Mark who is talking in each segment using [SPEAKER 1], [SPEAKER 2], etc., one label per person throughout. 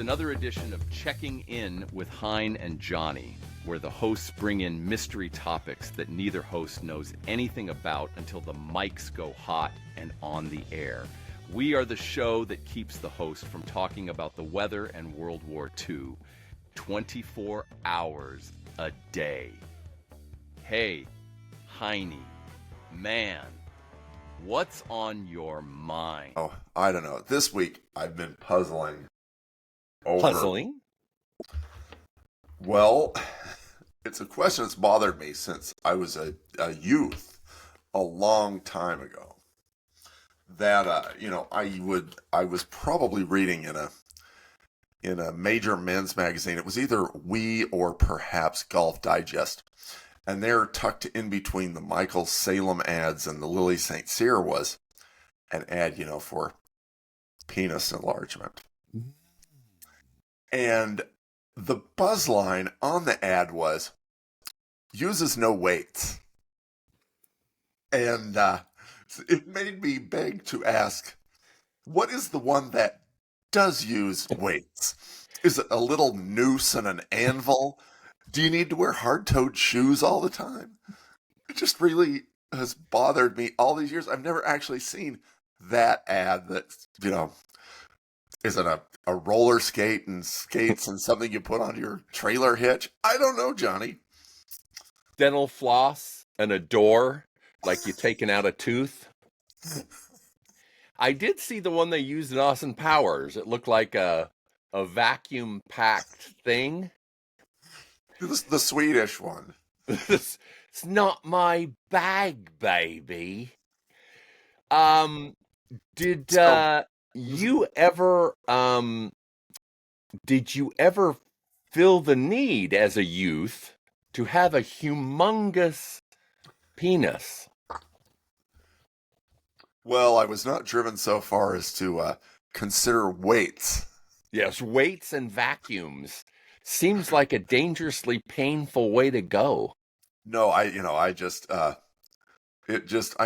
[SPEAKER 1] another edition of Checking In with Hein and Johnny, where the hosts bring in mystery topics that neither host knows anything about until the mics go hot and on the air. We are the show that keeps the host from talking about the weather and World War II 24 hours a day. Hey, Heine, man, what's on your mind?
[SPEAKER 2] Oh, I don't know. This week I've been puzzling over.
[SPEAKER 1] Puzzling?
[SPEAKER 2] Well, it's a question that's bothered me since I was a youth a long time ago. That I was probably reading in a major men's magazine. It was either We or perhaps Golf Digest. And there, tucked in between the Michael Salem ads and the Lily St. Cyr, was an ad, for penis enlargement. And the buzz line on the ad was, uses no weights. And it made me beg to ask, what is the one that does use weights? Is it a little noose and an anvil? Do you need to wear hard-toed shoes all the time? It just really has bothered me all these years. I've never actually seen that ad that, isn't a roller skate and skates and something you put on your trailer hitch. I don't know, Johnny.
[SPEAKER 1] Dental floss and a door, like you're taking out a tooth. I did see the one they used in Austin Powers. It looked like a vacuum-packed thing.
[SPEAKER 2] The Swedish one.
[SPEAKER 1] It's not my bag, baby. Did you ever feel the need as a youth to have a humongous penis?
[SPEAKER 2] Well, I was not driven so far as to consider weights.
[SPEAKER 1] Yes, weights and vacuums. Seems like a dangerously painful way to go.
[SPEAKER 2] No, I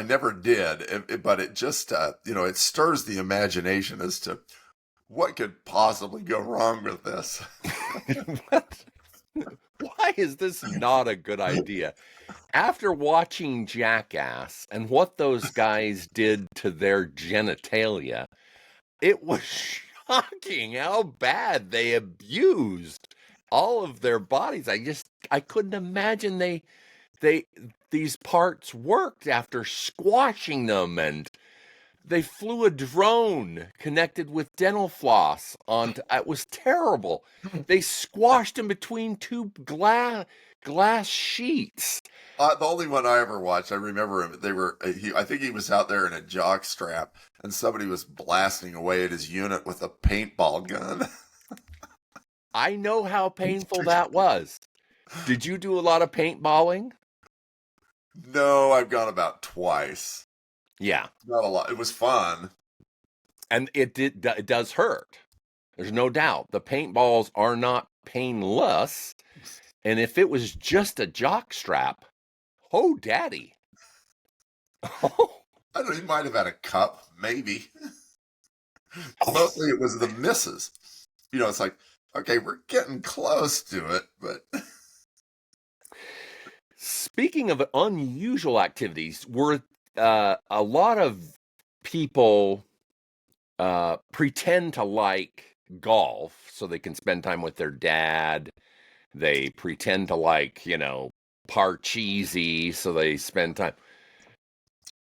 [SPEAKER 2] never did. But it just, it stirs the imagination as to what could possibly go wrong with this.
[SPEAKER 1] Why is this not a good idea? After watching Jackass and what those guys did to their genitalia, it was shocking how bad they abused all of their bodies. I couldn't imagine these parts worked after squashing them, and they flew a drone connected with dental floss onto. It was terrible. They squashed him between two glass sheets.
[SPEAKER 2] The only one I ever watched, I remember him. I think he was out there in a jock strap, and somebody was blasting away at his unit with a paintball gun.
[SPEAKER 1] I know how painful that was. Did you do a lot of paintballing?
[SPEAKER 2] No, I've gone about twice.
[SPEAKER 1] Yeah.
[SPEAKER 2] Not a lot. It was fun.
[SPEAKER 1] And it does hurt. There's no doubt. The paintballs are not painless. And if it was just a jock strap, oh, daddy.
[SPEAKER 2] Oh. I don't know, he might have had a cup, maybe. Mostly it was the misses. It's like, okay, we're getting close to it, but...
[SPEAKER 1] Speaking of unusual activities, were a lot of people pretend to like golf so they can spend time with their dad. They pretend to like, Parcheesi so they spend time.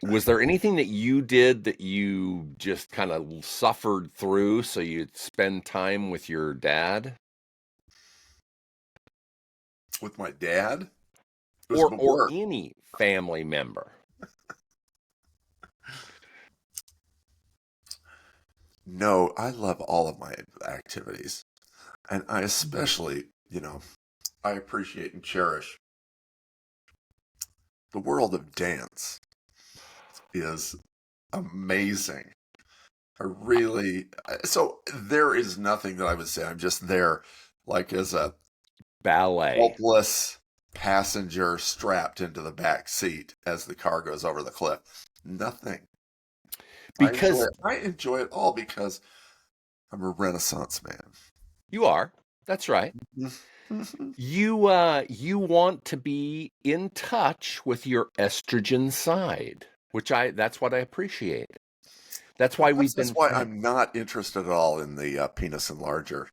[SPEAKER 1] Was there anything that you did that you just kind of suffered through so you'd spend time with your dad?
[SPEAKER 2] With my dad?
[SPEAKER 1] Or any family member?
[SPEAKER 2] No, I love all of my activities. And I especially, I appreciate and cherish the world of dance. Is amazing. So there is nothing that I would say. I'm just there like as a
[SPEAKER 1] ballet
[SPEAKER 2] helpless passenger strapped into the back seat as the car goes over the cliff. Nothing.
[SPEAKER 1] Because
[SPEAKER 2] I enjoy it all because I'm a Renaissance man.
[SPEAKER 1] You are. That's right. You want to be in touch with your estrogen side, which that's what I appreciate. That's why
[SPEAKER 2] Perhaps
[SPEAKER 1] we've
[SPEAKER 2] that's
[SPEAKER 1] been
[SPEAKER 2] why
[SPEAKER 1] friends.
[SPEAKER 2] I'm not interested at all in the penis enlarger.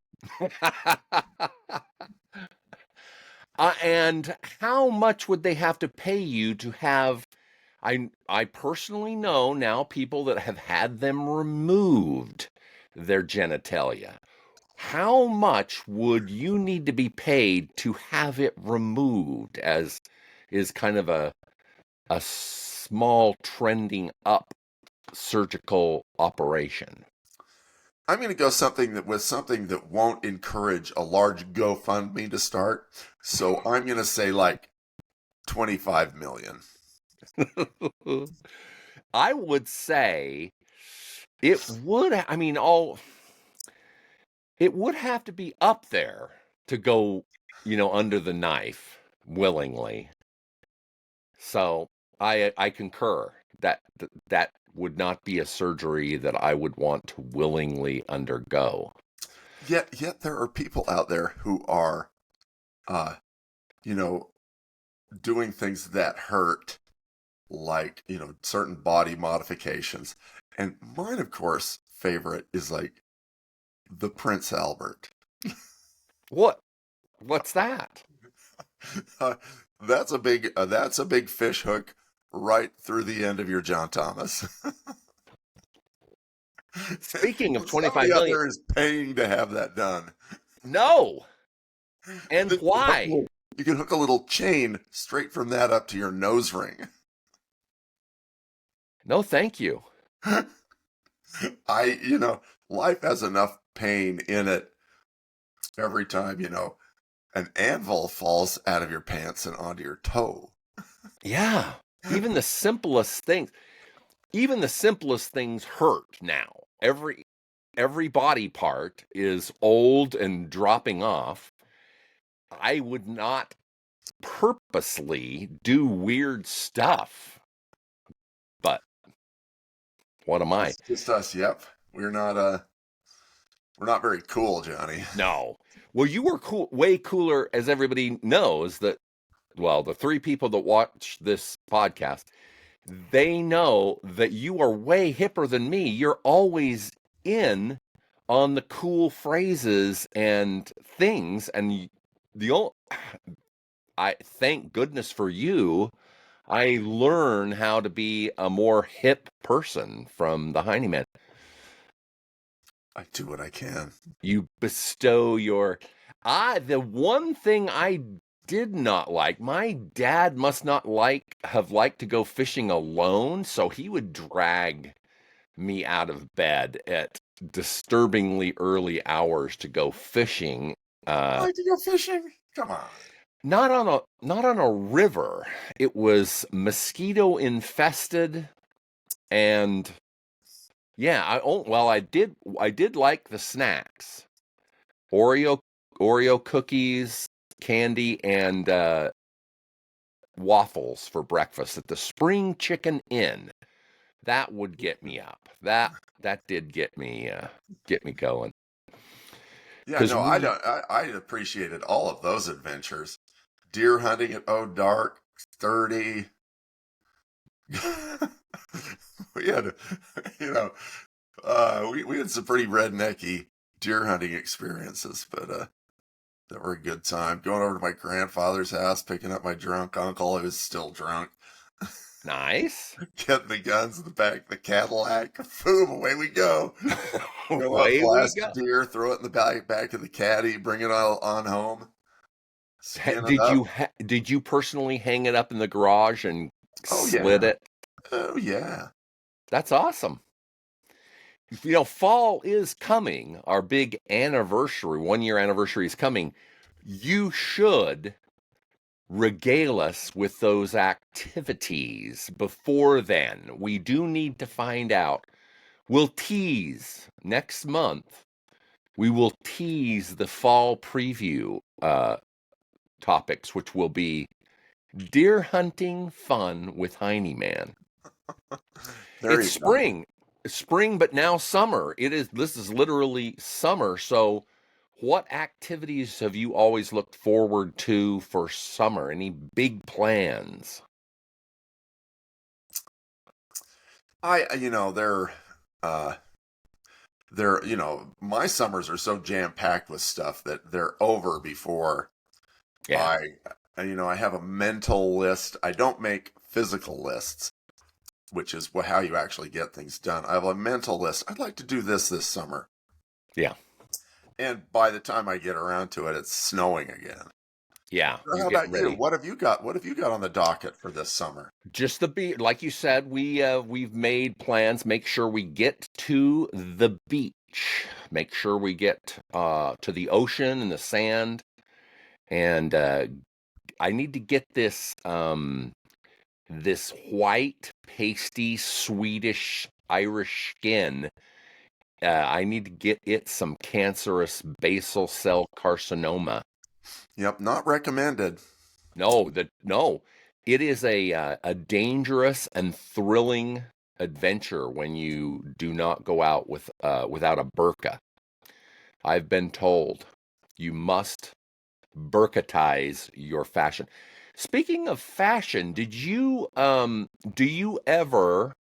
[SPEAKER 1] And how much would they have to pay you to have? I personally know now people that have had them removed their genitalia. How much would you need to be paid to have it removed? As is kind of a small trending up surgical operation.
[SPEAKER 2] I'm going to go something that won't encourage a large GoFundMe to start. So I'm going to say like 25 million.
[SPEAKER 1] I would say it would. I mean, it would have to be up there to go, under the knife willingly. So I concur that would not be a surgery that I would want to willingly undergo.
[SPEAKER 2] Yet there are people out there who are, uh, you know, doing things that hurt, like, certain body modifications. And mine, of course, favorite is like the Prince Albert.
[SPEAKER 1] What's that?
[SPEAKER 2] Uh, that's a big fish hook right through the end of your John Thomas.
[SPEAKER 1] Speaking of
[SPEAKER 2] Somebody
[SPEAKER 1] 25
[SPEAKER 2] out
[SPEAKER 1] million,
[SPEAKER 2] there is paying to have that done.
[SPEAKER 1] no. And
[SPEAKER 2] Then
[SPEAKER 1] why?
[SPEAKER 2] you can hook a little chain straight from that up to your nose ring.
[SPEAKER 1] No, thank you.
[SPEAKER 2] Life has enough pain in it every time, an anvil falls out of your pants and onto your toe.
[SPEAKER 1] Yeah. Even the simplest things, hurt now. Every body part is old and dropping off. I would not purposely do weird stuff, but what am I?
[SPEAKER 2] It's just us. Yep. We're not very cool, Johnny.
[SPEAKER 1] No. Well, you were cool, way cooler, as everybody knows that. Well, the three people that watch this podcast, they know that you are way hipper than me. You're always in on the cool phrases and things, and the only, I thank goodness for you. I learn how to be a more hip person from the Heine Man.
[SPEAKER 2] I do what I can.
[SPEAKER 1] You bestow your. The one thing I did not like, my dad must not have liked to go fishing alone, so he would drag me out of bed at disturbingly early hours to go fishing.
[SPEAKER 2] I like to go fishing. Come on.
[SPEAKER 1] Not on a river. It was mosquito infested, and yeah, I did like the snacks. Oreo cookies, candy, and waffles for breakfast at the Spring Chicken Inn. That would get me up. That did get me going.
[SPEAKER 2] Yeah,
[SPEAKER 1] Because
[SPEAKER 2] no, I don't. I appreciated all of those adventures. Deer hunting at Dark, sturdy. we had, you know, we had some pretty rednecky deer hunting experiences, but that were a good time. Going over to my grandfather's house, picking up my drunk uncle who was still drunk,
[SPEAKER 1] nice.
[SPEAKER 2] getting the guns in the back of the Cadillac. Boom, away we go. Go out,
[SPEAKER 1] Away we
[SPEAKER 2] blast
[SPEAKER 1] go.
[SPEAKER 2] a deer, throw it in the back of the caddy, bring it all on home, skin it
[SPEAKER 1] Did
[SPEAKER 2] up.
[SPEAKER 1] you personally hang it up in the garage and
[SPEAKER 2] Oh
[SPEAKER 1] slit
[SPEAKER 2] yeah,
[SPEAKER 1] it?
[SPEAKER 2] oh yeah.
[SPEAKER 1] That's awesome. Fall is coming. Our big anniversary, 1 year anniversary is coming. You should regale us with those activities before then. We do need to find out. We'll tease next month. We will tease the fall preview topics, which will be deer hunting fun with Heine Man.
[SPEAKER 2] There
[SPEAKER 1] It's
[SPEAKER 2] you go.
[SPEAKER 1] spring, but now summer. This is literally summer. So what activities have you always looked forward to for summer? Any big plans?
[SPEAKER 2] Uh, my summers are so jam-packed with stuff that they're over before
[SPEAKER 1] Yeah.
[SPEAKER 2] I have a mental list. I don't make physical lists, which is how you actually get things done. I have a mental list. I'd like to do this summer.
[SPEAKER 1] Yeah.
[SPEAKER 2] And by the time I get around to it, it's snowing again.
[SPEAKER 1] Yeah.
[SPEAKER 2] So
[SPEAKER 1] You're
[SPEAKER 2] how
[SPEAKER 1] getting
[SPEAKER 2] about you?
[SPEAKER 1] ready.
[SPEAKER 2] What have you got? What have you got on the docket for this summer?
[SPEAKER 1] Just the beach. Like you said, we've made plans. Make sure we get to the beach. Make sure we get to the ocean and the sand. And I need to get this white, pasty, Swedish, Irish skin. I need to get it some cancerous basal cell carcinoma.
[SPEAKER 2] Yep, not recommended.
[SPEAKER 1] No. It is a dangerous and thrilling adventure when you do not go out without a burqa. I've been told you must burqatize your fashion. Speaking of fashion, do you ever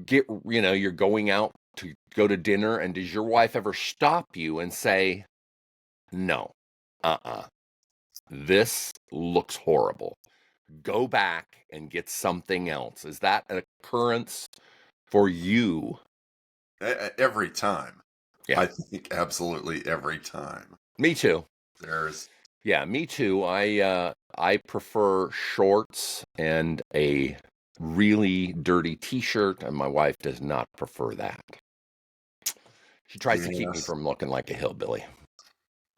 [SPEAKER 1] you're going out to go to dinner, and does your wife ever stop you and say, "No, uh-uh, this looks horrible. Go back and get something else"? Is that an occurrence for you?
[SPEAKER 2] Every time.
[SPEAKER 1] Yeah,
[SPEAKER 2] I think absolutely every time.
[SPEAKER 1] me too.
[SPEAKER 2] There's
[SPEAKER 1] Yeah, me too. I prefer shorts and a really dirty t-shirt, and my wife does not prefer that. She tries to keep me
[SPEAKER 2] yes.
[SPEAKER 1] from looking like a hillbilly.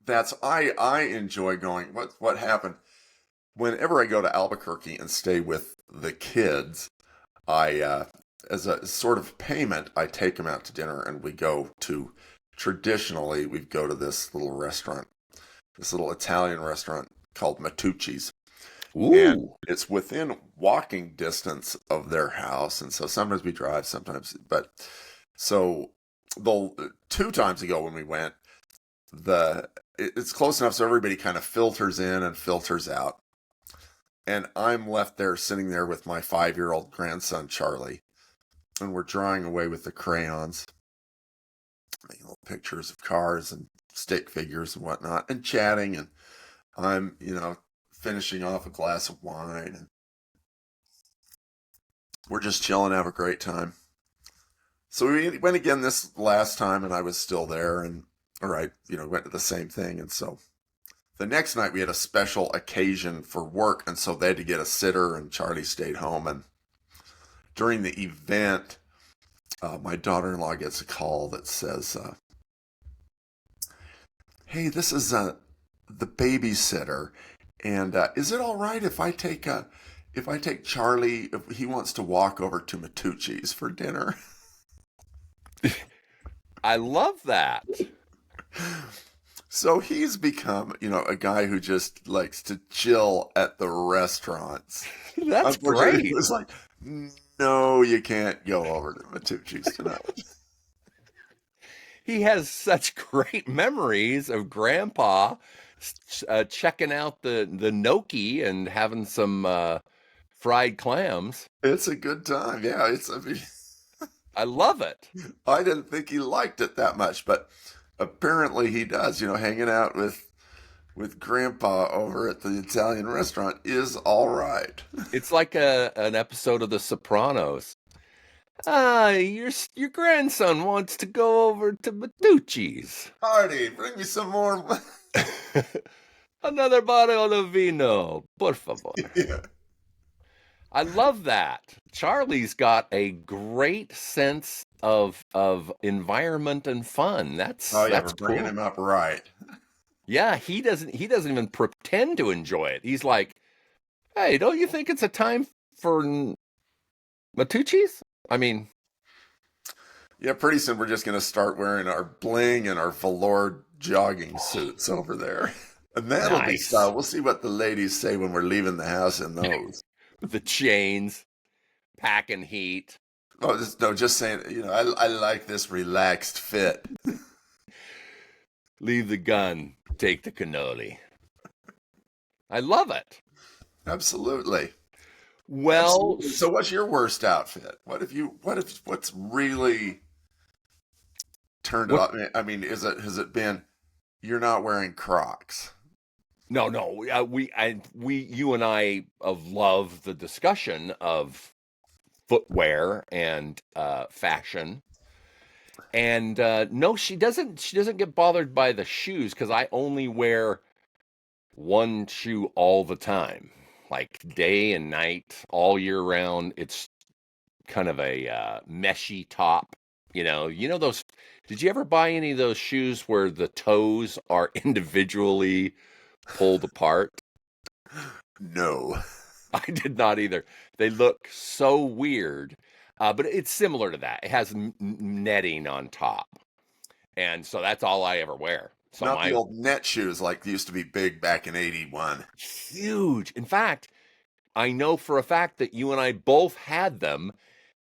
[SPEAKER 2] I enjoy going. What happened? Whenever I go to Albuquerque and stay with the kids, I as a sort of payment, I take them out to dinner, and traditionally we go to this little restaurant, this little Italian restaurant called Matucci's. And
[SPEAKER 1] Ooh.
[SPEAKER 2] it's within walking distance of their house. And so sometimes we drive, so the 2 times ago when we went, it's close enough so everybody kind of filters in and filters out. And I'm left there sitting there with my 5-year-old grandson, Charlie, and we're drawing away with the crayons, making little pictures of cars and stick figures and whatnot, and chatting. And I'm, finishing off a glass of wine, and we're just chilling, have a great time. So we went again this last time, and I was still there, and all right, went to the same thing. And so the next night we had a special occasion for work, and so they had to get a sitter, and Charlie stayed home. And during the event, my daughter-in-law gets a call that says, "Hey, this is the babysitter, and is it all right if I take Charlie, if he wants to walk over to Matucci's for dinner?"
[SPEAKER 1] I love that.
[SPEAKER 2] So he's become, a guy who just likes to chill at the restaurants.
[SPEAKER 1] That's
[SPEAKER 2] Unfortunately,
[SPEAKER 1] great.
[SPEAKER 2] it was like, no, you can't go over to Matucci's tonight.
[SPEAKER 1] He has such great memories of Grandpa checking out the gnocchi and having some fried clams.
[SPEAKER 2] It's a good time. Yeah,
[SPEAKER 1] I love it.
[SPEAKER 2] I didn't think he liked it that much, but apparently he does. Hanging out with Grandpa over at the Italian restaurant is all right.
[SPEAKER 1] It's like an episode of The Sopranos. Your grandson wants to go over to Matucci's.
[SPEAKER 2] Hardy, bring me some more.
[SPEAKER 1] Another bottle of vino, por favor.
[SPEAKER 2] Yeah.
[SPEAKER 1] I love that. Charlie's got a great sense of environment and fun.
[SPEAKER 2] Oh yeah,
[SPEAKER 1] That's
[SPEAKER 2] we're bringing
[SPEAKER 1] cool.
[SPEAKER 2] him up right.
[SPEAKER 1] Yeah, he doesn't even pretend to enjoy it. He's like, "Hey, don't you think it's a time for Matucci's?" I mean,
[SPEAKER 2] Yeah, pretty soon we're just gonna start wearing our bling and our velour jogging suits over there. And that'll be
[SPEAKER 1] nice.
[SPEAKER 2] style. We'll see what the ladies say when we're leaving the house in those.
[SPEAKER 1] With the chains, packing heat.
[SPEAKER 2] Oh, just saying, I like this relaxed fit.
[SPEAKER 1] Leave the gun, take the cannoli. I love it.
[SPEAKER 2] Absolutely.
[SPEAKER 1] Well,
[SPEAKER 2] Absolutely. So what's your worst outfit? What's really turned it
[SPEAKER 1] what?
[SPEAKER 2] off? I mean, has it been you're not wearing Crocs?
[SPEAKER 1] No, no. You and I have loved the discussion of footwear and fashion. And no, she doesn't. She doesn't get bothered by the shoes because I only wear one shoe all the time, like day and night, all year round. It's kind of a meshy top. You know those. Did you ever buy any of those shoes where the toes are individually pulled apart?
[SPEAKER 2] No.
[SPEAKER 1] I did not either. They look so weird, but it's similar to that. It has netting on top, and so that's all I ever wear. So
[SPEAKER 2] Not the
[SPEAKER 1] my
[SPEAKER 2] old net shoes like they used to be big back in 81.
[SPEAKER 1] huge. In fact, I know for a fact that you and I both had them,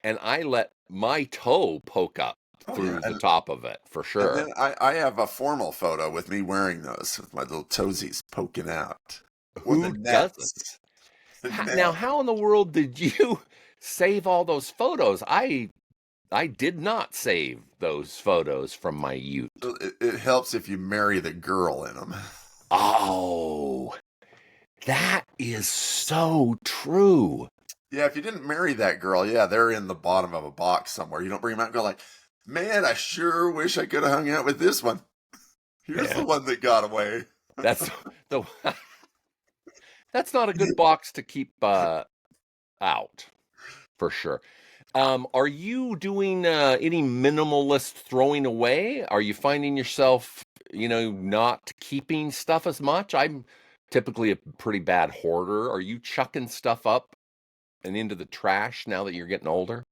[SPEAKER 1] and I let my toe poke up
[SPEAKER 2] Oh yeah.
[SPEAKER 1] through the top of it for
[SPEAKER 2] And
[SPEAKER 1] sure.
[SPEAKER 2] then I have a formal photo with me wearing those with my little toesies poking out. Or the
[SPEAKER 1] Who doesn't?
[SPEAKER 2] nets. The
[SPEAKER 1] Now,
[SPEAKER 2] net.
[SPEAKER 1] how in the world did you save all those photos? I did not save those photos from my youth.
[SPEAKER 2] It helps if you marry the girl in them.
[SPEAKER 1] Oh, that is so true.
[SPEAKER 2] Yeah, if you didn't marry that girl, yeah, they're in the bottom of a box somewhere. You don't bring them out and go like, man, I sure wish I could have hung out with this one. Here's the
[SPEAKER 1] Yeah,
[SPEAKER 2] one that got away.
[SPEAKER 1] that's the that's not a good box to keep out for sure. Are you doing any minimalist throwing away? Are you finding yourself, not keeping stuff as much? I'm typically a pretty bad hoarder. Are you chucking stuff up and into the trash now that you're getting older?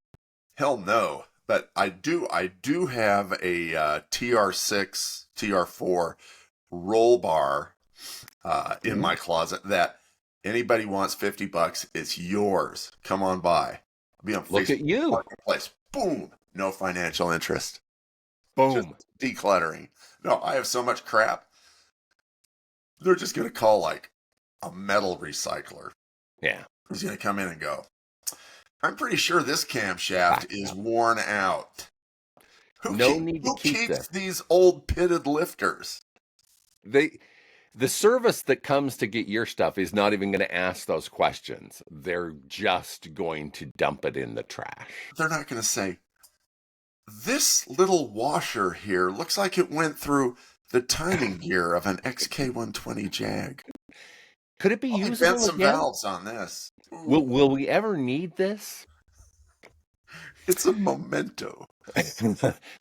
[SPEAKER 2] Hell no. But I do have a TR6, TR4 roll bar in
[SPEAKER 1] Mhm.
[SPEAKER 2] my closet that anybody wants $50, it's yours. Come on by. I'll be on
[SPEAKER 1] Look at
[SPEAKER 2] Facebook
[SPEAKER 1] you.
[SPEAKER 2] Marketplace. Boom. No financial interest. Just
[SPEAKER 1] Boom.
[SPEAKER 2] decluttering. No, I have so much crap. They're just going to call like a metal recycler
[SPEAKER 1] Yeah.
[SPEAKER 2] who's going to come in and go, I'm pretty sure this camshaft
[SPEAKER 1] Back
[SPEAKER 2] is
[SPEAKER 1] up.
[SPEAKER 2] worn out.
[SPEAKER 1] No need to
[SPEAKER 2] Who
[SPEAKER 1] keep
[SPEAKER 2] keeps
[SPEAKER 1] this.
[SPEAKER 2] these old pitted lifters?
[SPEAKER 1] They the service that comes to get your stuff is not even going to ask those questions. They're just going to dump it in the trash.
[SPEAKER 2] They're not going to say, this little washer here looks like it went through the timing gear of an XK120 Jag.
[SPEAKER 1] Could it be
[SPEAKER 2] Probably bent
[SPEAKER 1] usable
[SPEAKER 2] some
[SPEAKER 1] again?
[SPEAKER 2] valves on this.
[SPEAKER 1] Will
[SPEAKER 2] Ooh,
[SPEAKER 1] will we ever need this?
[SPEAKER 2] it's a memento.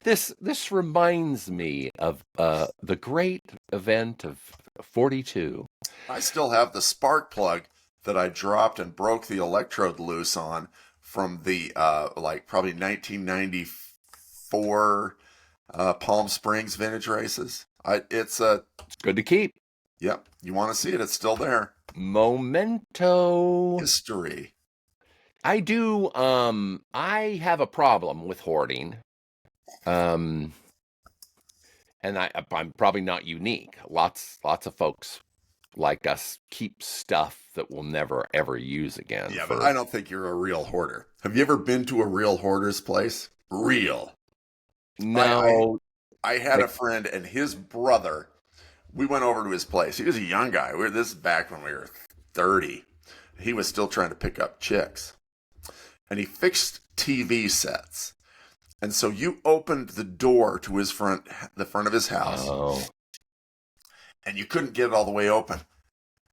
[SPEAKER 1] This reminds me of the great event of 42.
[SPEAKER 2] I still have the spark plug that I dropped and broke the electrode loose on from the like probably 1994 Palm Springs vintage races. It's a
[SPEAKER 1] It's good to keep.
[SPEAKER 2] yep. You want to see it? It's still there.
[SPEAKER 1] Memento.
[SPEAKER 2] History.
[SPEAKER 1] I do I have a problem with hoarding. Um and I'm probably not unique. Lots of folks like us keep stuff that we'll never ever use again
[SPEAKER 2] Yeah, but
[SPEAKER 1] for
[SPEAKER 2] I don't think you're a real hoarder. Have you ever been to a real hoarder's place? Real. I I,
[SPEAKER 1] no
[SPEAKER 2] I had a
[SPEAKER 1] like
[SPEAKER 2] friend and his brother. We went over to his place. He was a young guy. This is back when we were 30. He was still trying to pick up chicks. And he fixed TV sets. And so you opened the door to the front of his house,
[SPEAKER 1] oh
[SPEAKER 2] and you couldn't get it all the way open.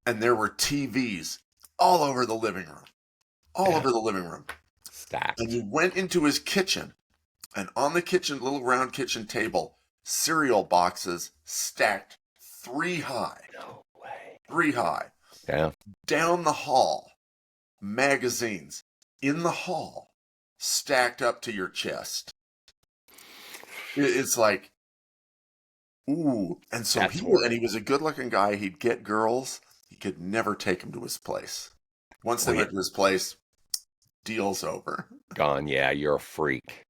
[SPEAKER 2] And there were TVs all over the living room, all
[SPEAKER 1] yeah
[SPEAKER 2] over the living room. And
[SPEAKER 1] stacked.
[SPEAKER 2] you went into his kitchen, and on the kitchen, little round kitchen table, cereal boxes stacked three high,
[SPEAKER 1] No way.
[SPEAKER 2] three high.
[SPEAKER 1] Yeah.
[SPEAKER 2] Down the hall, magazines in the hall, stacked up to your chest. It's like, ooh. And so
[SPEAKER 1] That's
[SPEAKER 2] he
[SPEAKER 1] hoarding.
[SPEAKER 2] was a good looking guy. He'd get girls. He could never take them to his place. Once they
[SPEAKER 1] Well, yeah,
[SPEAKER 2] went to his place, deal's over.
[SPEAKER 1] gone. Yeah, you're a freak.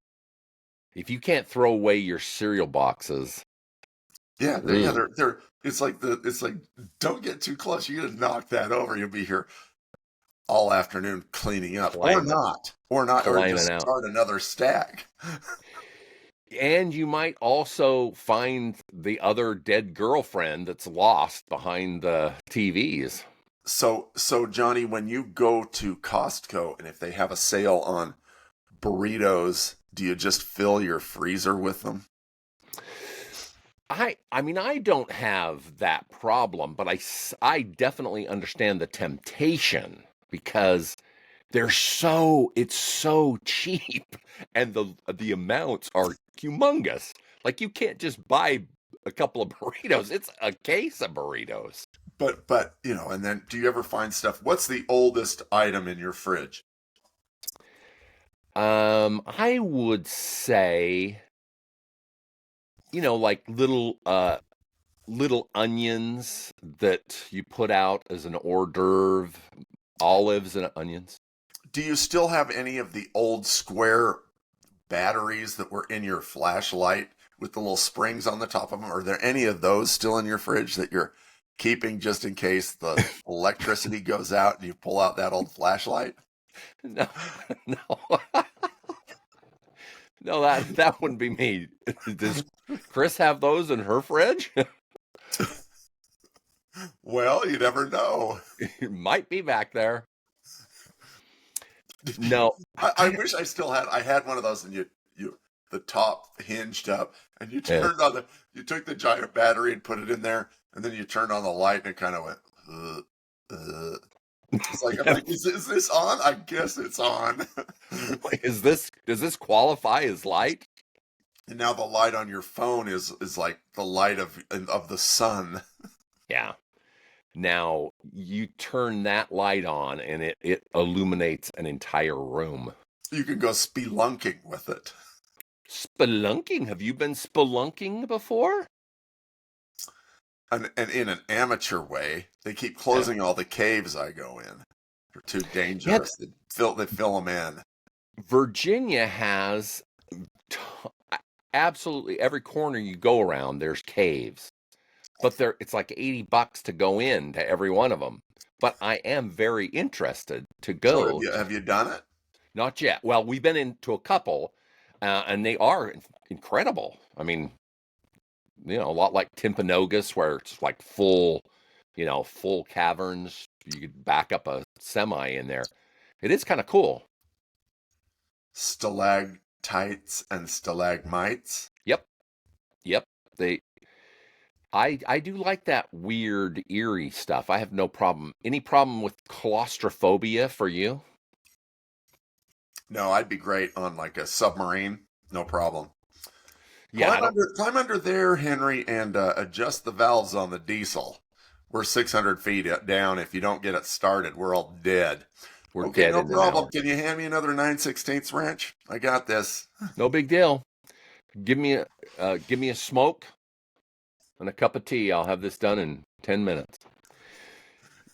[SPEAKER 1] If you can't throw away your cereal boxes,
[SPEAKER 2] Yeah,
[SPEAKER 1] Mm,
[SPEAKER 2] they're. It's like don't get too close. You're gonna knock that over. You'll be here all afternoon cleaning up,
[SPEAKER 1] climate,
[SPEAKER 2] or
[SPEAKER 1] climbing
[SPEAKER 2] just
[SPEAKER 1] out.
[SPEAKER 2] start another stack.
[SPEAKER 1] And you might also find the other dead girlfriend that's lost behind the TVs.
[SPEAKER 2] So Johnny, when you go to Costco and if they have a sale on burritos, do you just fill your freezer with them?
[SPEAKER 1] I mean, I don't have that problem, but I definitely understand the temptation because it's so cheap and the amounts are humongous. Like you can't just buy a couple of burritos. It's a case of burritos.
[SPEAKER 2] But and then do you ever find stuff? What's the oldest item in your fridge?
[SPEAKER 1] I would say, like little onions that you put out as an hors d'oeuvre, olives and onions.
[SPEAKER 2] Do you still have any of the old square batteries that were in your flashlight with the little springs on the top of them? Are there any of those still in your fridge that you're keeping just in case the electricity goes out and you pull out that old flashlight?
[SPEAKER 1] No, no, no, that wouldn't be me. Does Chris have those in her fridge?
[SPEAKER 2] Well, you never know.
[SPEAKER 1] It might be back there. No,
[SPEAKER 2] I wish I still had. I had one of those, and you the top hinged up, and
[SPEAKER 1] yeah.
[SPEAKER 2] you took the giant battery and put it in there, and then you turned on the light, and it kind of went. Uh, uh. It's like I'm
[SPEAKER 1] Yeah.
[SPEAKER 2] like, is this on? I guess it's on.
[SPEAKER 1] Does this qualify as light?
[SPEAKER 2] And now the light on your phone is like the light of the sun.
[SPEAKER 1] Yeah. Now you turn that light on and it illuminates an entire room.
[SPEAKER 2] You can go spelunking with it.
[SPEAKER 1] Spelunking? Have you been spelunking before?
[SPEAKER 2] And in an amateur way, they keep
[SPEAKER 1] Yeah.
[SPEAKER 2] closing all the caves I go in. They're too
[SPEAKER 1] Yeah,
[SPEAKER 2] dangerous. They fill them in.
[SPEAKER 1] Virginia has t- absolutely every corner you go around, there's caves. But it's like $80 to go in to every one of them. But I am very interested to
[SPEAKER 2] So
[SPEAKER 1] go.
[SPEAKER 2] have you done it?
[SPEAKER 1] Not yet. Well, we've been into a couple, and they are incredible. I mean, a lot like Timpanogos, where it's like full caverns. You could back up a semi in there. It is kind of cool.
[SPEAKER 2] Stalactites and stalagmites.
[SPEAKER 1] Yep, yep. They, I do like that weird, eerie stuff. I have no problem. Any problem with claustrophobia for you?
[SPEAKER 2] No, I'd be great on like a submarine. No problem.
[SPEAKER 1] Yeah, I don't.
[SPEAKER 2] Climb under there, Henry, and adjust the valves on the diesel. We're 600 feet down. If you don't get it started, we're all dead.
[SPEAKER 1] We're
[SPEAKER 2] Okay,
[SPEAKER 1] dead
[SPEAKER 2] no
[SPEAKER 1] in an
[SPEAKER 2] problem.
[SPEAKER 1] hour.
[SPEAKER 2] Can you hand me another 9/16 wrench? I got this.
[SPEAKER 1] No big deal. Give me a smoke and a cup of tea. I'll have this done in 10 minutes.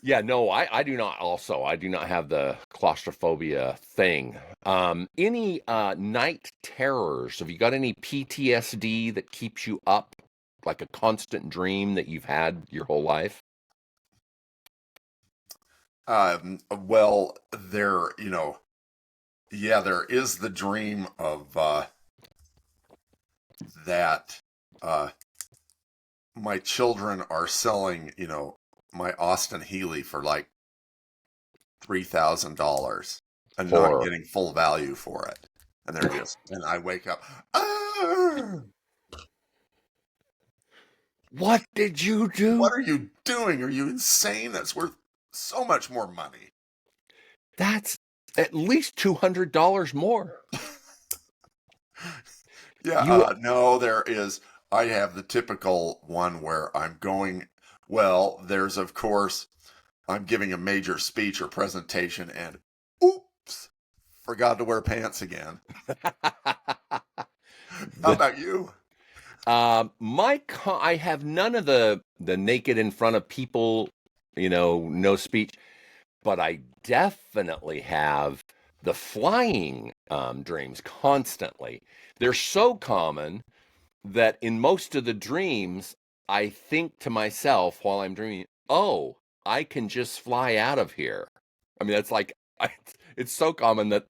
[SPEAKER 1] Yeah, no, I do not. Also, I do not have the claustrophobia thing. Any night terrors? Have you got any PTSD that keeps you up, like a constant dream that you've had your whole life?
[SPEAKER 2] Well, yeah, there is the dream of that my children are selling, my Austin Healey for like $3,000 and not
[SPEAKER 1] Horror.
[SPEAKER 2] getting full value for it. And and I wake up, ah,
[SPEAKER 1] What did you do?
[SPEAKER 2] what are you doing? Are you insane? That's worth so much more money.
[SPEAKER 1] That's at least $200 more.
[SPEAKER 2] Yeah,
[SPEAKER 1] You
[SPEAKER 2] no, there is. I have the typical one where I'm going, well, there's of course, I'm giving a major speech or presentation and oops, forgot to wear pants again. How
[SPEAKER 1] the
[SPEAKER 2] about you?
[SPEAKER 1] I have none of the naked in front of people, no speech, but I definitely have the flying dreams constantly. They're so common that in most of the dreams I think to myself while I'm dreaming, oh, I can just fly out of here. I mean, that's like, it's so common that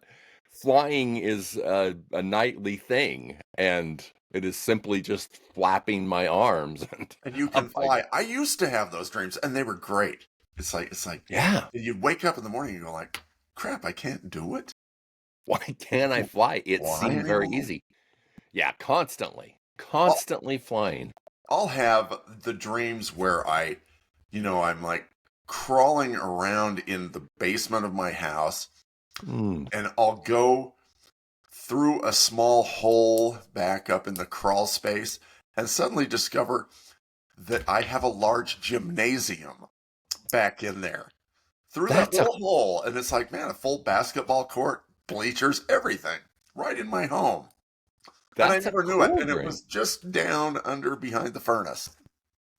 [SPEAKER 1] flying is a nightly thing, and it is simply just flapping my arms and
[SPEAKER 2] And you can
[SPEAKER 1] up I go.
[SPEAKER 2] fly. I used to have those dreams, and they were great. It's like
[SPEAKER 1] Yeah.
[SPEAKER 2] you wake up in the morning and you go like, crap, I can't do it.
[SPEAKER 1] Why can't I
[SPEAKER 2] Can't
[SPEAKER 1] fly? It
[SPEAKER 2] fly
[SPEAKER 1] seemed very
[SPEAKER 2] anymore.
[SPEAKER 1] easy. Yeah, constantly,
[SPEAKER 2] I'll,
[SPEAKER 1] constantly flying.
[SPEAKER 2] I'll have the dreams where I'm like crawling around in the basement of my house,
[SPEAKER 1] Mm,
[SPEAKER 2] and I'll go through a small hole back up in the crawl space and suddenly discover that I have a large gymnasium back in there through that
[SPEAKER 1] that's a
[SPEAKER 2] little hole. And it's like, man, a full basketball court, bleachers, everything right in my home. And I
[SPEAKER 1] that's a
[SPEAKER 2] never knew it.
[SPEAKER 1] cool
[SPEAKER 2] And it
[SPEAKER 1] dream.
[SPEAKER 2] was just down under behind the furnace.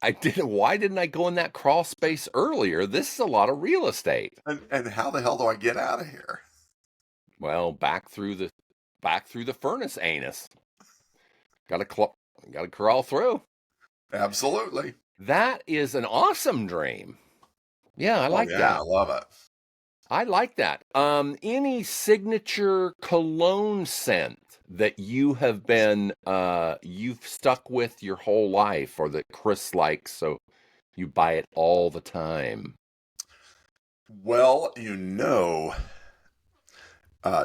[SPEAKER 1] I didn't. Why didn't I go in that crawl space earlier? This is a lot of real estate.
[SPEAKER 2] And how the hell do I get out of here?
[SPEAKER 1] Well, back through the furnace anus. Got to crawl through.
[SPEAKER 2] Absolutely.
[SPEAKER 1] That is an awesome dream. Yeah, I
[SPEAKER 2] Oh,
[SPEAKER 1] like
[SPEAKER 2] yeah, I
[SPEAKER 1] that.
[SPEAKER 2] love it.
[SPEAKER 1] I like that. Any signature cologne scent that you've stuck with your whole life, or that Chris likes, so you buy it all the time?
[SPEAKER 2] Well,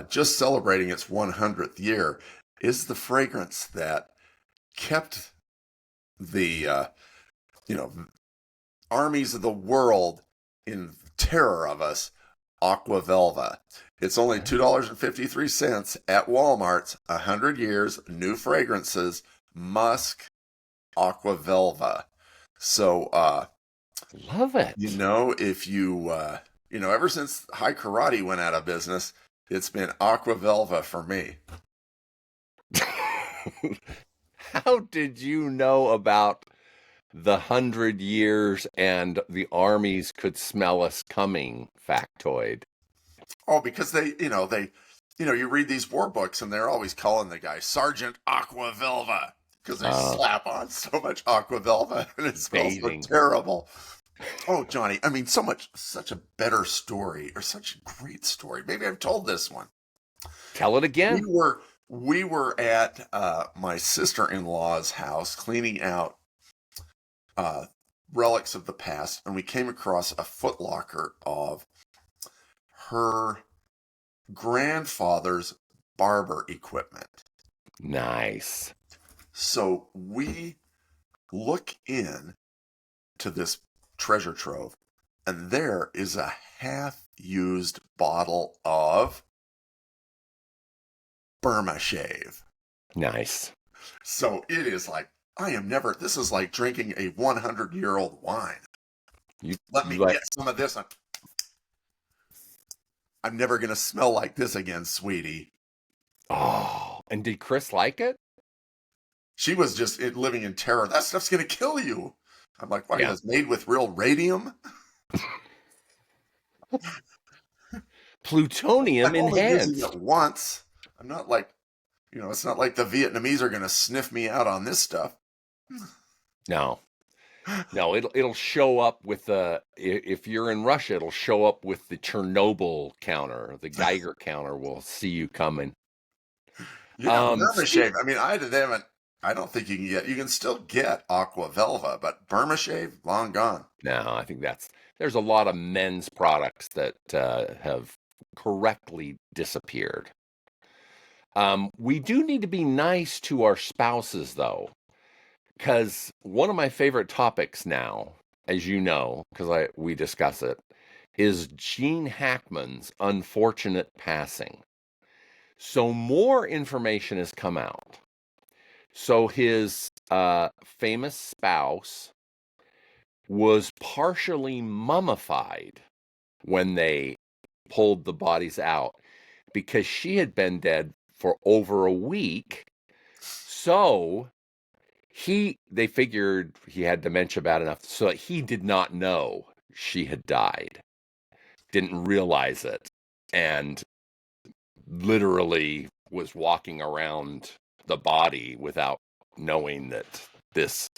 [SPEAKER 2] just celebrating its 100th year is the fragrance that kept the armies of the world in terror of us. Aqua Velva. It's only $2.53 at Walmart's. 100 years, new fragrances, musk, Aqua Velva. So,
[SPEAKER 1] Love it.
[SPEAKER 2] if ever since High Karate went out of business, it's been Aqua Velva for me.
[SPEAKER 1] How did you know about the 100 years and the armies could smell us coming factoid?
[SPEAKER 2] Oh, because you read these war books and they're always calling the guy Sergeant Aqua Velva because they
[SPEAKER 1] Uh,
[SPEAKER 2] slap on so much Aqua Velva and it smells so
[SPEAKER 1] bathing.
[SPEAKER 2] terrible. Oh, Johnny, I mean, such a better story, or such a great story. Maybe I've told this one.
[SPEAKER 1] Tell it
[SPEAKER 2] We
[SPEAKER 1] again.
[SPEAKER 2] were at my sister-in-law's house cleaning out uh, relics of the past, and we came across a footlocker of her grandfather's barber equipment.
[SPEAKER 1] Nice.
[SPEAKER 2] So we look in to this treasure trove, and there is a half-used bottle of Burma Shave.
[SPEAKER 1] Nice.
[SPEAKER 2] So it is like, this is like drinking a 100-year-old wine.
[SPEAKER 1] You,
[SPEAKER 2] Let
[SPEAKER 1] you
[SPEAKER 2] me
[SPEAKER 1] like,
[SPEAKER 2] get some of this. I'm never going to smell like this again, sweetie.
[SPEAKER 1] oh, and did Chris like it?
[SPEAKER 2] She was just living in terror. That stuff's going to kill you. I'm like, what? It
[SPEAKER 1] Yeah.
[SPEAKER 2] was made with real radium?
[SPEAKER 1] Plutonium
[SPEAKER 2] I'm only using
[SPEAKER 1] enhanced.
[SPEAKER 2] it once. I'm not like, it's not like the Vietnamese are going to sniff me out on this stuff.
[SPEAKER 1] No. No, it'll show up with the, if you're in Russia, it'll show up with the Chernobyl counter. The Geiger counter will see you coming.
[SPEAKER 2] Yeah, Burma
[SPEAKER 1] Speak.
[SPEAKER 2] Shave. I mean, I don't think you can still get Aqua Velva, but Burma Shave, long gone.
[SPEAKER 1] No, I think there's a lot of men's products that have correctly disappeared. We do need to be nice to our spouses, though, because one of my favorite topics now, as you know, because we discuss it, is Gene Hackman's unfortunate passing. So more information has come out. So his famous spouse was partially mummified when they pulled the bodies out because she had been dead for over a week. So they figured he had dementia bad enough so that he did not know she had died, didn't realize it, and literally was walking around the body without knowing that this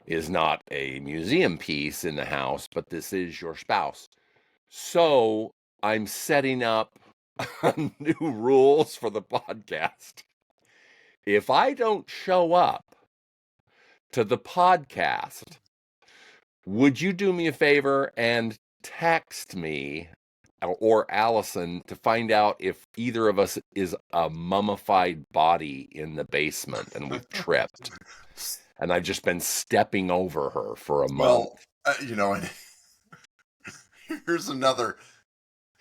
[SPEAKER 1] is not a museum piece in the house, but this is your spouse. So I'm setting up new rules for the podcast. If I don't show up to the podcast, would you do me a favor and text me or Allison to find out if either of us is a mummified body in the basement and we've tripped? And I've just been stepping over her for a month.
[SPEAKER 2] Well, and here's another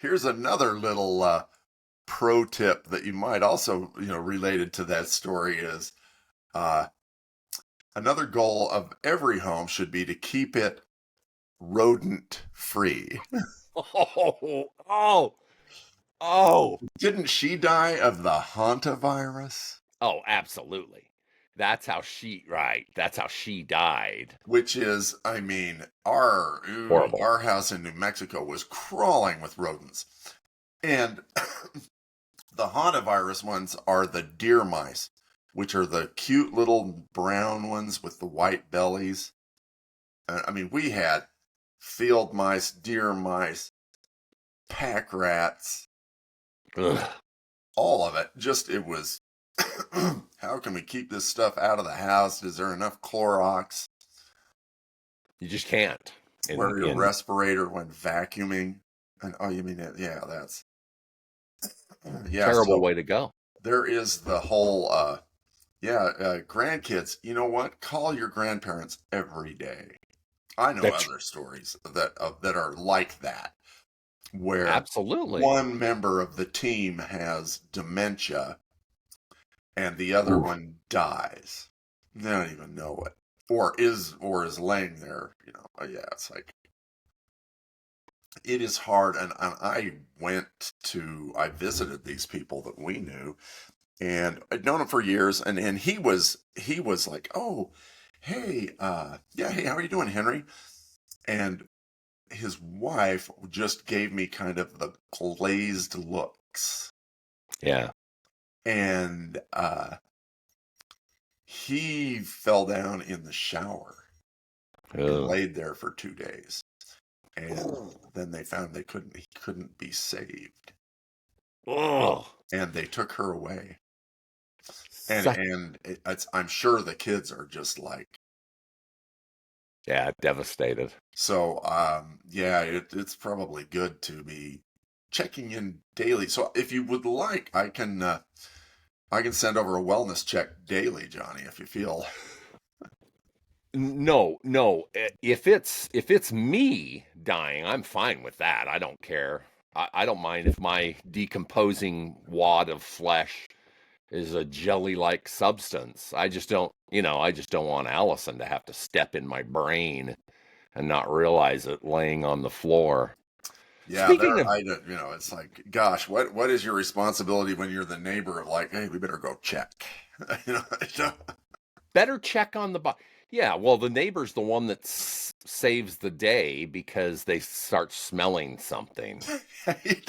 [SPEAKER 2] little pro tip that you might also, related to that story is another goal of every home should be to keep it rodent free.
[SPEAKER 1] Oh.
[SPEAKER 2] Didn't she die of the hantavirus?
[SPEAKER 1] Oh, absolutely. That's how she died.
[SPEAKER 2] Which is,
[SPEAKER 1] Horrible.
[SPEAKER 2] our house in New Mexico was crawling with rodents. And the hantavirus ones are the deer mice, which are the cute little brown ones with the white bellies. We had field mice, deer mice, pack rats,
[SPEAKER 1] Ugh.
[SPEAKER 2] all of it. It was, how can we keep this stuff out of the house? Is there enough Clorox?
[SPEAKER 1] You just can't.
[SPEAKER 2] Wear your respirator when vacuuming. And you mean it? Yeah, that's
[SPEAKER 1] terrible way to go.
[SPEAKER 2] There is the whole grandkids. You know what? Call your grandparents every day. I know other stories that are like that, where
[SPEAKER 1] absolutely
[SPEAKER 2] one member of the team has dementia and the other one dies. They don't even know it, or is laying there. It's like, it is hard. And I visited these people that we knew, and I'd known him for years, and he was like, oh, hey, hey, how are you doing, Henry? And his wife just gave me kind of the glazed looks.
[SPEAKER 1] Yeah.
[SPEAKER 2] And he fell down in the shower and laid there for 2 days. And then they found he couldn't be saved.
[SPEAKER 1] Oh.
[SPEAKER 2] And they took her away. And I'm sure the kids are just like,
[SPEAKER 1] devastated.
[SPEAKER 2] So, it's probably good to be checking in daily. So if you would like, I can send over a wellness check daily, Johnny, if you feel.
[SPEAKER 1] No. If it's me dying, I'm fine with that. I don't care. I don't mind if my decomposing wad of flesh is a jelly-like substance. I just don't want Allison to have to step in my brain and not realize it laying on the floor.
[SPEAKER 2] Yeah, it's like, gosh, what is your responsibility when you're the neighbor of like, hey, we better go check.
[SPEAKER 1] Better check on the body. Yeah, well, the neighbor's the one that saves the day because they start smelling something.
[SPEAKER 2] If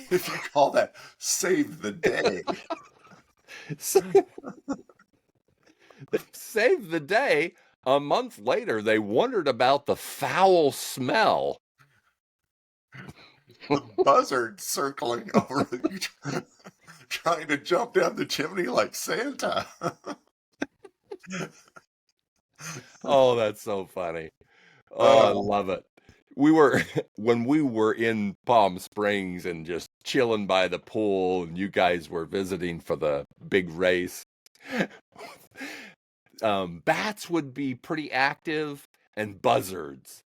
[SPEAKER 2] you call that save the day.
[SPEAKER 1] They saved the day. A month later, they wondered about the foul smell.
[SPEAKER 2] The buzzard circling over, trying to jump down the chimney like Santa.
[SPEAKER 1] Oh, that's so funny. Oh, I love it. When we were in Palm Springs and just chilling by the pool, and you guys were visiting for the big race, bats would be pretty active and buzzards.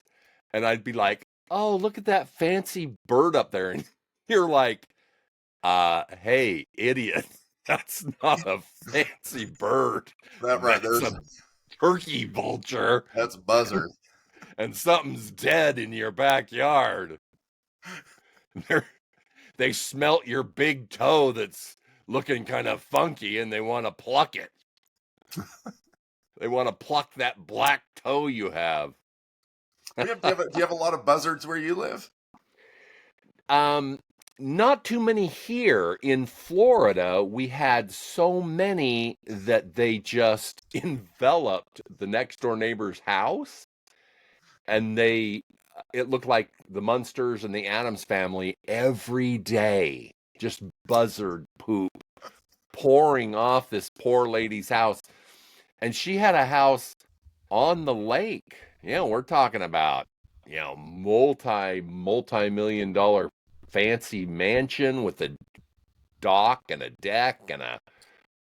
[SPEAKER 1] And I'd be like, oh, look at that fancy bird up there. And you're like, hey, idiot. That's not a fancy bird.
[SPEAKER 2] That's
[SPEAKER 1] a turkey vulture.
[SPEAKER 2] That's buzzard.
[SPEAKER 1] And something's dead in your backyard. They smelt your big toe that's looking kind of funky, and they want to pluck it. They want to pluck that black toe you have.
[SPEAKER 2] Do you have a lot of buzzards where you live?
[SPEAKER 1] not too many here. In Florida, we had so many that they just enveloped the next door neighbor's house, and it looked like the Munsters and the Addams family every day, just buzzard poop pouring off this poor lady's house. And she had a house on the lake. We're talking about, multi-million dollar fancy mansion with a dock and a deck and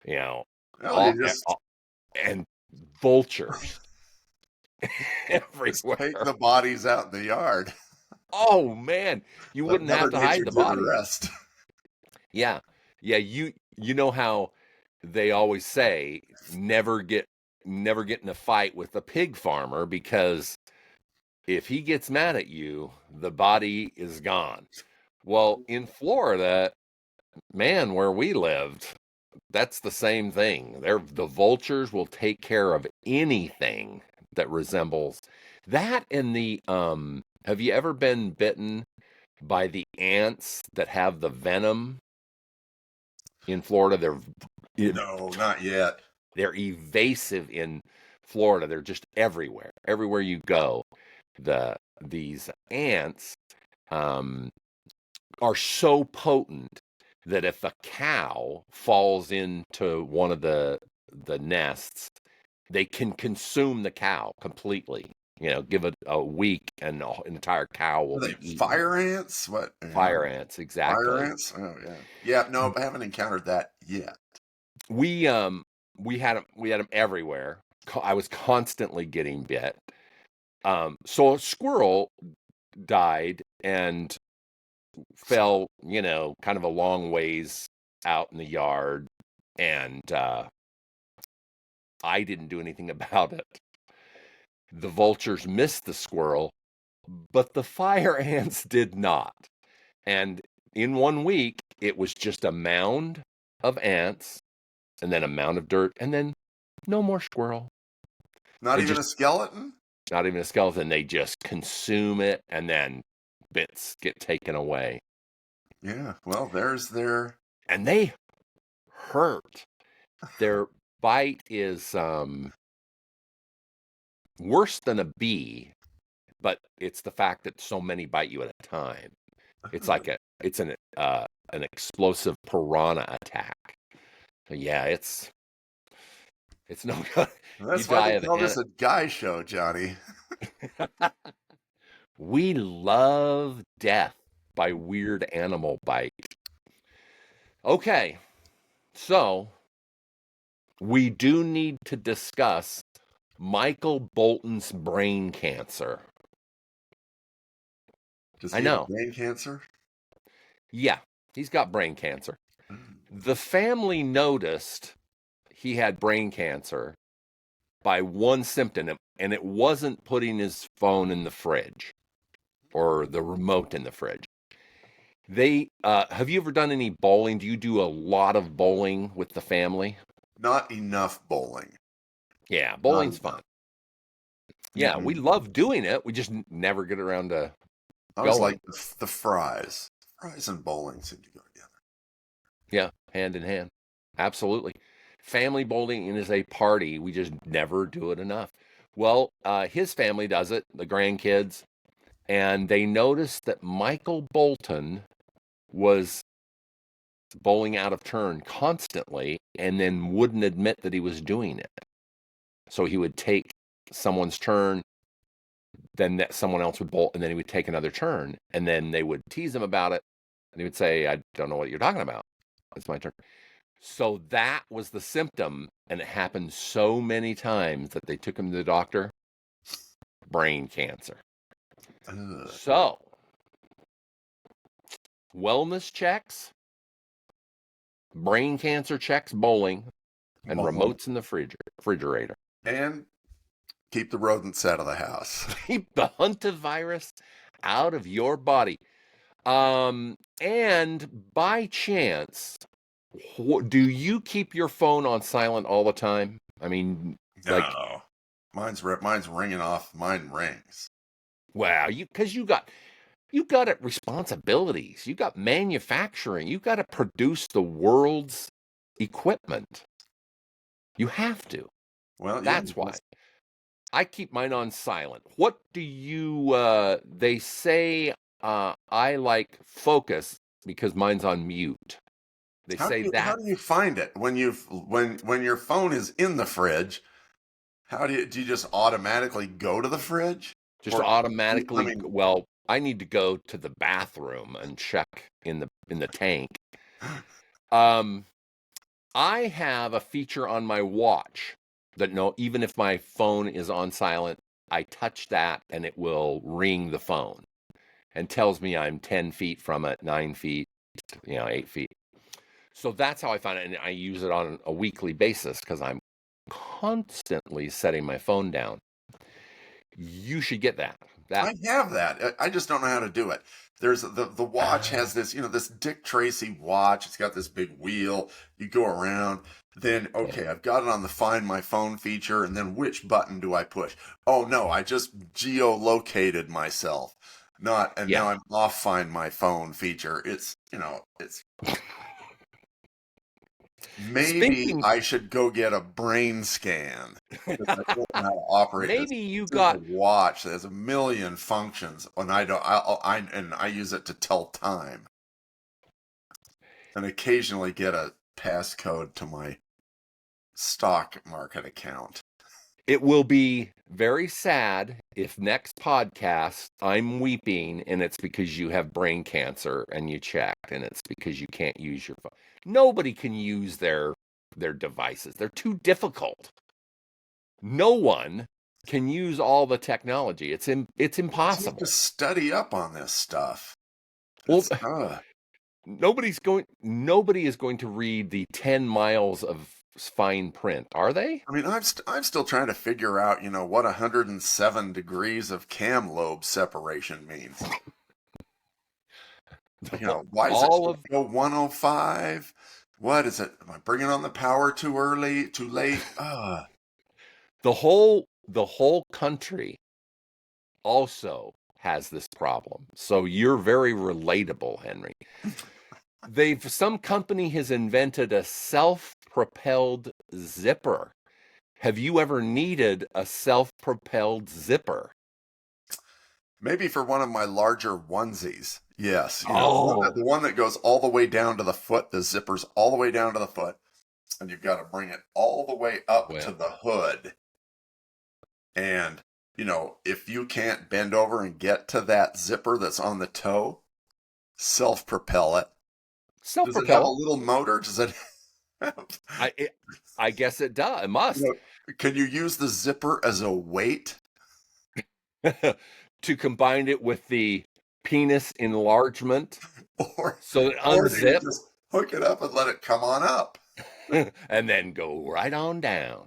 [SPEAKER 2] Well, you just
[SPEAKER 1] and vultures
[SPEAKER 2] just take
[SPEAKER 1] everywhere.
[SPEAKER 2] the bodies out in the yard.
[SPEAKER 1] Oh man, you
[SPEAKER 2] Let
[SPEAKER 1] wouldn't have
[SPEAKER 2] Mother
[SPEAKER 1] to hide
[SPEAKER 2] Nature
[SPEAKER 1] the
[SPEAKER 2] do the
[SPEAKER 1] bodies.
[SPEAKER 2] rest.
[SPEAKER 1] Yeah. Yeah, you know how they always say never get in a fight with a pig farmer, because if he gets mad at you, the body is gone. Well, in Florida, man, where we lived, that's the same thing. The vultures will take care of anything that resembles that. And have you ever been bitten by the ants that have the venom in Florida?
[SPEAKER 2] No, not yet.
[SPEAKER 1] They're evasive in Florida. They're just everywhere. Everywhere you go, these ants um, are so potent that if a cow falls into one of the nests, they can consume the cow completely. Give it a week, and an entire cow will
[SPEAKER 2] Are they
[SPEAKER 1] be eaten.
[SPEAKER 2] fire ants? What?
[SPEAKER 1] Fire ants, exactly.
[SPEAKER 2] Fire ants? Oh yeah. Yeah, no, I haven't encountered that yet.
[SPEAKER 1] We had them everywhere. I was constantly getting bit. So a squirrel died and fell, kind of a long ways out in the yard, and I didn't do anything about it. The vultures missed the squirrel, but the fire ants did not. And in 1 week, it was just a mound of ants, and then a mound of dirt, and then no more squirrel.
[SPEAKER 2] Not even a skeleton?
[SPEAKER 1] Not even a skeleton. They just consume it, and then bits get taken away.
[SPEAKER 2] Yeah, well, there's their...
[SPEAKER 1] And they hurt. Their bite is worse than a bee, but it's the fact that so many bite you at a time. It's like an explosive piranha attack. So yeah, it's no good.
[SPEAKER 2] That's why they call this a guy show, Johnny.
[SPEAKER 1] We love death by weird animal bite. Okay, so we do need to discuss Michael Bolton's brain cancer.
[SPEAKER 2] Does he have brain cancer?
[SPEAKER 1] Yeah, he's got brain cancer. The family noticed he had brain cancer by one symptom, and it wasn't putting his phone in the fridge or the remote in the fridge. Have you ever done any bowling? Do you do a lot of bowling with the family?
[SPEAKER 2] Not enough bowling.
[SPEAKER 1] Yeah, bowling's fun. Yeah, we love doing it. We just never get around to
[SPEAKER 2] I was like the fries. Fries and bowling seem to go together.
[SPEAKER 1] Yeah, hand in hand. Absolutely. Family bowling is a party. We just never do it enough. Well, his family does it, the grandkids, and they noticed that Michael Bolton was bowling out of turn constantly and then wouldn't admit that he was doing it. So he would take someone's turn, then that someone else would bowl, and then he would take another turn, and then they would tease him about it, and he would say, I don't know what you're talking about. It's my turn. So that was the symptom, and it happened so many times that they took him to the doctor. Brain cancer. So, wellness checks, brain cancer checks, bowling, and remotes in the refrigerator.
[SPEAKER 2] And keep the rodents out of the house.
[SPEAKER 1] Keep the hantavirus out of your body. And by chance, do you keep your phone on silent all the time? I mean,
[SPEAKER 2] no. Mine's ringing off. Mine rings.
[SPEAKER 1] Wow, because you got You got it responsibilities. You got manufacturing. You got to produce the world's equipment. You have to.
[SPEAKER 2] Well, yeah.
[SPEAKER 1] That's why. I keep mine on silent. What do you they say I like focus because mine's on mute. They say
[SPEAKER 2] How
[SPEAKER 1] that
[SPEAKER 2] do you find it when when your phone is in the fridge? How do you just automatically go to the fridge?
[SPEAKER 1] just
[SPEAKER 2] Or I
[SPEAKER 1] automatically,
[SPEAKER 2] mean,
[SPEAKER 1] well, I need to go to the bathroom and check in the tank. Um I have a feature on my watch that even if my phone is on silent, I touch that and it will ring the phone and tells me I'm 10 feet from it, 9 feet, 8 feet. So that's how I find it. And I use it on a weekly basis because I'm constantly setting my phone down. You should get that.
[SPEAKER 2] I have that. I just don't know how to do it. There's the watch has this, this Dick Tracy watch. It's got this big wheel. You go around. Then, okay, I've got it on the Find My Phone feature. And then which button do I push? Oh, no, I just geolocated myself. Now I'm off Find My Phone feature. It's maybe I should go get a brain scan because I don't know how to operate this
[SPEAKER 1] Maybe you
[SPEAKER 2] simple
[SPEAKER 1] got
[SPEAKER 2] watch that has a million functions, and I use it to tell time, and occasionally get a passcode to my stock market account.
[SPEAKER 1] It will be very sad if next podcast I'm weeping and it's because you have brain cancer and you checked and it's because you can't use your phone. Nobody can use their devices. They're too difficult. No one can use all the technology. It's
[SPEAKER 2] You have
[SPEAKER 1] impossible.
[SPEAKER 2] to study up on this stuff.
[SPEAKER 1] Well, nobody is going to read the 10 miles of fine print, are they?
[SPEAKER 2] I mean, I'm still trying to figure out, what 107 degrees of cam lobe separation means. Why does it go 105? What is it? Am I bringing on the power too early, too late?
[SPEAKER 1] The whole country also has this problem. So you're very relatable, Henry. Some company has invented a self-propelled zipper. Have you ever needed a self-propelled zipper?
[SPEAKER 2] Maybe for one of my larger onesies. Yes.
[SPEAKER 1] Oh.
[SPEAKER 2] The one that goes all the way down to the foot, the zipper's all the way down to the foot, and you've got to bring it all the way up to the hood. And, if you can't bend over and get to that zipper that's on the toe, self-propel it. Does it have a little motor? Does it have...
[SPEAKER 1] I guess it does. It must.
[SPEAKER 2] Can you use the zipper as a weight?
[SPEAKER 1] To combine it with the penis enlargement, so it
[SPEAKER 2] or
[SPEAKER 1] unzips.
[SPEAKER 2] Just hook it up and let it come on up.
[SPEAKER 1] And then go right on down.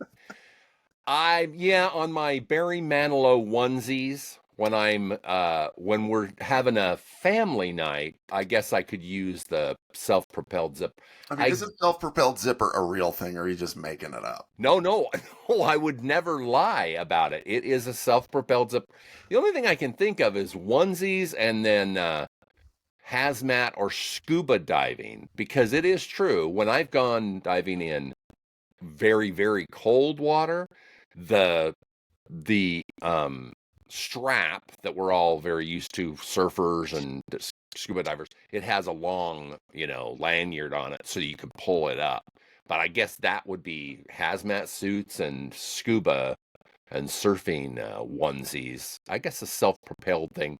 [SPEAKER 1] On my Barry Manilow onesies, when we're having a family night, I guess I could use the self-propelled zip.
[SPEAKER 2] I mean, is a self-propelled zipper a real thing, or are you just making it up?
[SPEAKER 1] No, I would never lie about it. It is a self-propelled zipper. The only thing I can think of is onesies and then hazmat or scuba diving, because it is true, when I've gone diving in very, very cold water, the strap that we're all very used to, surfers and scuba divers, it has a long, lanyard on it so you can pull it up. But I guess that would be hazmat suits and scuba and surfing onesies. I guess a self-propelled thing.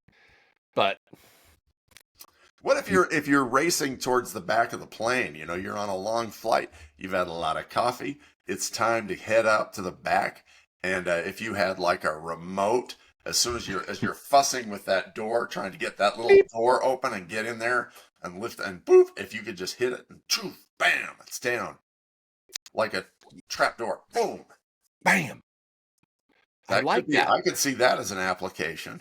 [SPEAKER 1] But
[SPEAKER 2] what if you're racing towards the back of the plane? You're on a long flight. You've had a lot of coffee. It's time to head up to the back. And if you had like a remote, as soon as you're fussing with that door, trying to get that little door open and get in there and lift and poof, if you could just hit it and choof, bam, it's down like a trap door. Boom,
[SPEAKER 1] bam. I like that.
[SPEAKER 2] I could see that as an application.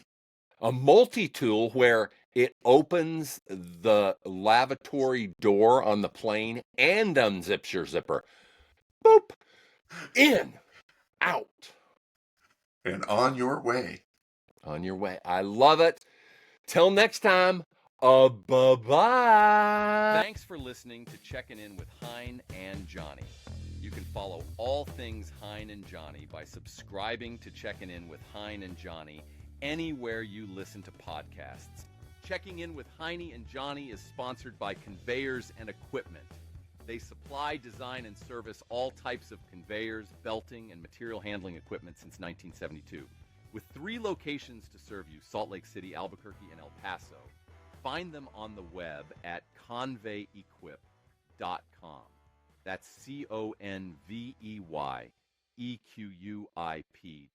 [SPEAKER 1] A multi-tool where it opens the lavatory door on the plane and unzips your zipper. Boop. In. Out.
[SPEAKER 2] And on your way.
[SPEAKER 1] On your way. I love it. Till next time, bye-bye.
[SPEAKER 3] Thanks for listening to Checking In with Hein and Johnny. You can follow all things Hein and Johnny by subscribing to Checking In with Hein and Johnny anywhere you listen to podcasts. Checking In with Hein and Johnny is sponsored by Conveyors and Equipment. They supply, design, and service all types of conveyors, belting, and material handling equipment since 1972. With 3 locations to serve you, Salt Lake City, Albuquerque, and El Paso. Find them on the web at conveyequip.com. That's CONVEYEQUIP.com.